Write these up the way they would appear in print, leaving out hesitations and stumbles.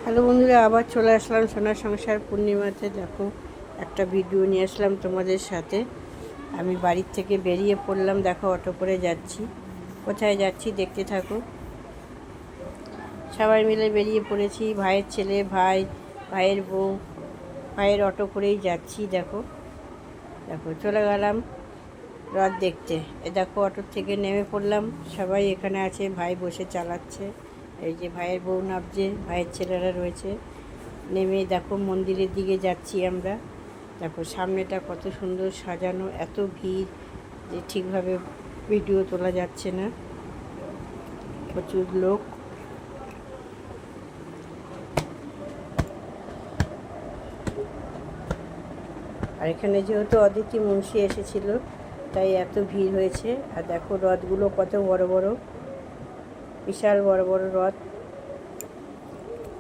Hello বন্ধুরা, আবার চলে আসলাম সোনার সংসার পূর্ণিমাতে। দেখো, একটা ভিডিও নিয়ে আসলাম তোমাদের সাথে। আমি বাড়ির থেকে বেরিয়ে পড়লাম। দেখো, অটো করে যাচ্ছি। কোথায় যাচ্ছি দেখতে থাকো। সবাই মিলে বেরিয়ে পড়েছি, ভাইয়ের ছেলে, ভাইয়ের বউ, ভাইয়ের অটো করেই যাচ্ছি। দেখো দেখো চলে গেলাম রথ দেখতে। দেখো, অটোর থেকে নেমে পড়লাম। সবাই এখানে আছে, ভাই বসে চালাচ্ছে। এই যে ভাইয়ের বউ নামছে, ভাইয়ের ছেলেরা রয়েছে। নেমে দেখো মন্দিরের দিকে যাচ্ছি আমরা। দেখো সামনেটা কত সুন্দর সাজানো, এত ভিড় যে ঠিকভাবে ভিডিও তোলা যাচ্ছে না, প্রচুর লোক। আর এখানে যেহেতু অদিতি মুন্সি এসেছিল, তাই এত ভিড় হয়েছে। আর দেখো রথগুলো কত বড় বড়, বিশাল বড় বড় রথ।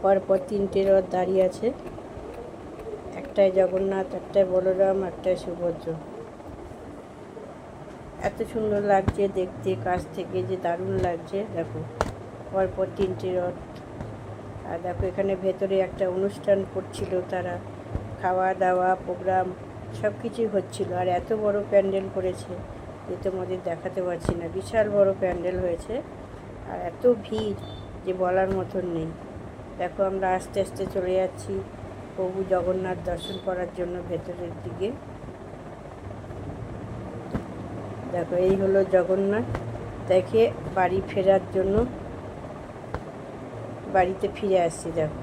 পরপর তিনটে রথ দাঁড়িয়ে আছে, একটাই জগন্নাথ, একটাই বলরাম, একটাই সুভদ্র। এত সুন্দর লাগছে দেখতে, কাছ থেকে যে দারুণ লাগছে। দেখো পরপর তিনটে রথ। আর দেখো এখানে ভেতরে একটা অনুষ্ঠান করছিল তারা, খাওয়া দাওয়া প্রোগ্রাম সব কিছুই হচ্ছিল। আর এত বড় প্যান্ডেল করেছে যে তোমাদের দেখাতে পারছি না, বিশাল বড় প্যান্ডেল হয়েছে। আর এত ভিড় যে বলার মতন নেই। দেখো আমরা আস্তে আস্তে চলে যাচ্ছি প্রভু জগন্নাথ দর্শন করার জন্য ভেতরের দিকে। দেখো এই হলো জগন্নাথ। দেখে বাড়ি ফেরার জন্য বাড়িতে ফিরে আসছি। দেখো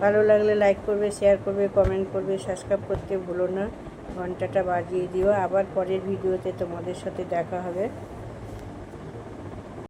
ভালো লাগলে লাইক করবে, শেয়ার করবে, কমেন্ট করবে, সাবস্ক্রাইব করতে ভুলো না, ঘন্টাটা বাজিয়ে দিও। আবার পরের ভিডিওতে তোমাদের সাথে দেখা হবে।